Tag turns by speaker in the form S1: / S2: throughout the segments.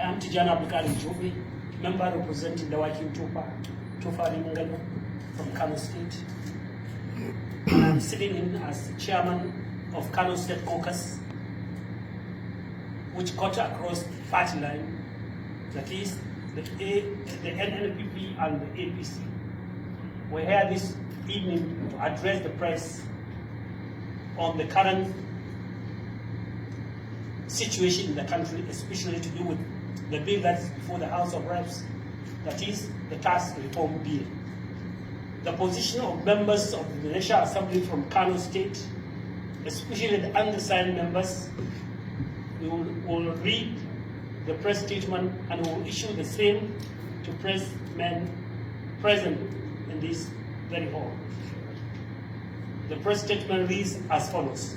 S1: am Tijana Abdulkarim Jobi, member representing the Wakin Tufa Rimungal from Kano State. I'm sitting in as the chairman of Kano State Caucus, which cut across the party line, that is the nnpp and the APC. We're here this evening to address the press on the current situation in the country, especially to do with the bill that is before the House of Reps, that is the tax reform bill. The position of members of the National Assembly from Kano State, especially the undersigned members, we will read the press statement and we will issue the same to pressmen present in this very hall. The press statement reads as follows.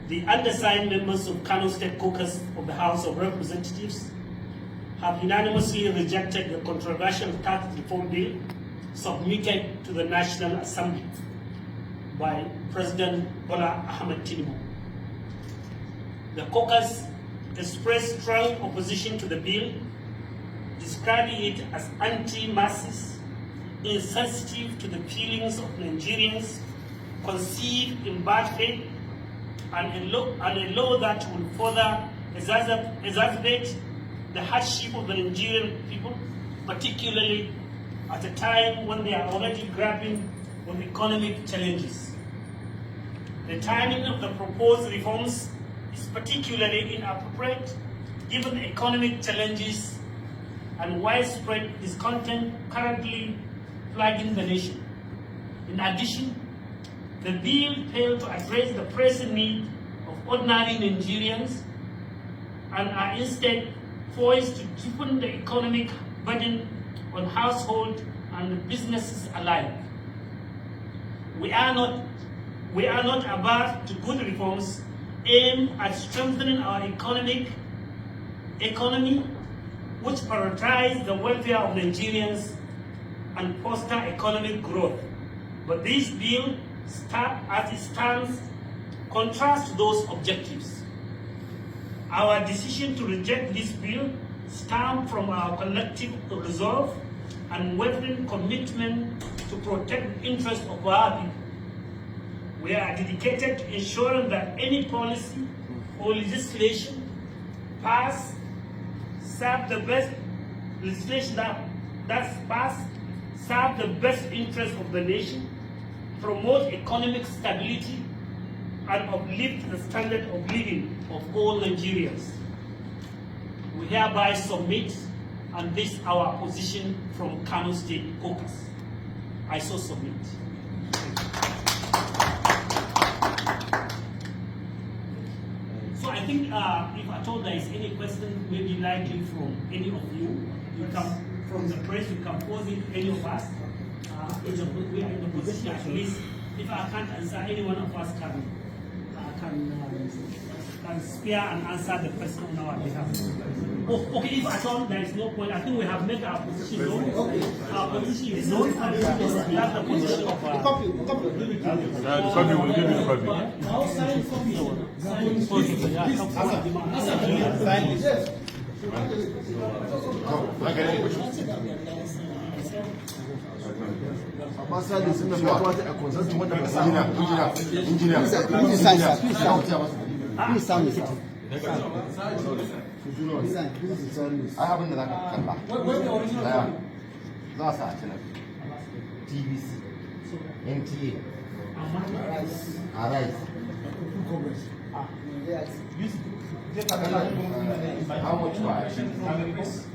S1: The undersigned members of Kano State Caucus of the House of Representatives have unanimously rejected the controversial tax reform bill submitted to the National Assembly by President Bola Ahmed Tinubu. The caucus expressed strong opposition to the bill, describing it as anti-masses, insensitive to the feelings of Nigerians, conceived in bad faith, and a law that will further exacerbate the hardship of the Nigerian people, particularly at a time when they are already grappling with economic challenges. The timing of the proposed reforms is particularly inappropriate given the economic challenges and widespread discontent currently plaguing the nation. In addition, the bill failed to address the pressing need of ordinary Nigerians and are instead poised to deepen the economic burden on households and businesses alike. We are not averse to good reforms aimed at strengthening our economy, which prioritize the welfare of Nigerians and foster economic growth. But this bill, as it stands, contrasts those objectives. Our decision to reject this bill stems from our collective resolve and unwavering commitment to protect the interests of our people. We are dedicated to ensuring that any policy or legislation passed serve the best serve the best interest of the nation, promote economic stability, and uplift the standard of living of all Nigerians. We hereby submit, and this is our position from Kano State Caucus. I so submit. So I think if at all there is any question, maybe likely from any of you, from the press, you can pose it to any of us. We are in the position at least, if I can't answer, any one of us can spare and answer the question on our behalf. Okay, if at all there is no point, I think we have made our position known. Our position is known, and that's the position of our...
S2: Copy will give you the copy.
S3: I'll sign
S4: I haven't done that. TBC, NTA, Arise. How much was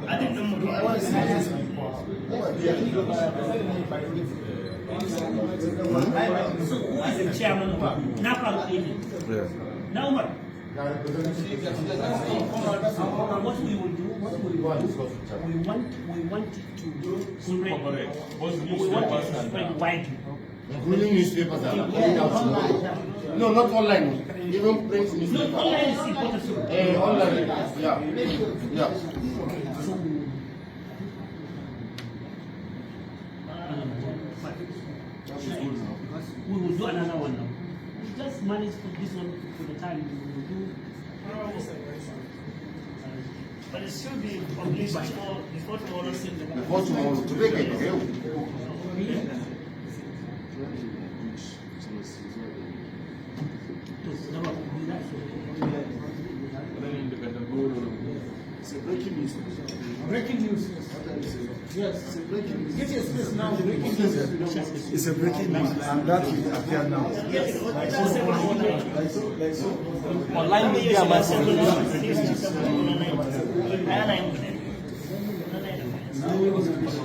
S1: I think
S4: I want to see this.
S1: as the chairman of NAPA, now what we will do, we want to spread widely.
S4: Including newspapers. No, not online. Even print newspapers.
S1: No, online is important.
S4: Online, yeah.
S1: We will do another one now. manage for this one for the time we will do. But it should be published before tomorrow.
S4: Before tomorrow, today can help.
S3: It's a breaking news. Breaking news. Yes, it's a breaking news. Get your space now. Breaking news. It's a breaking news, and that will appear now.
S1: Online media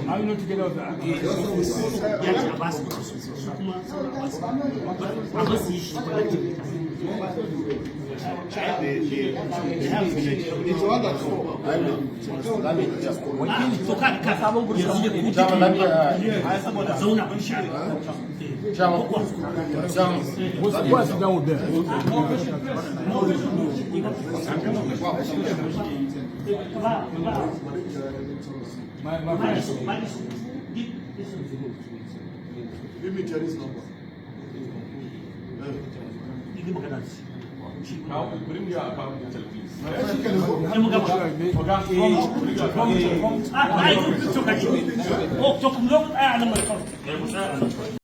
S2: How you know to get out there?
S4: It's wonderful. Let me just go.
S2: What's down with there? My friend.
S3: Give me Jerry's number.
S2: Now, bring your account detail, please.
S1: Ah,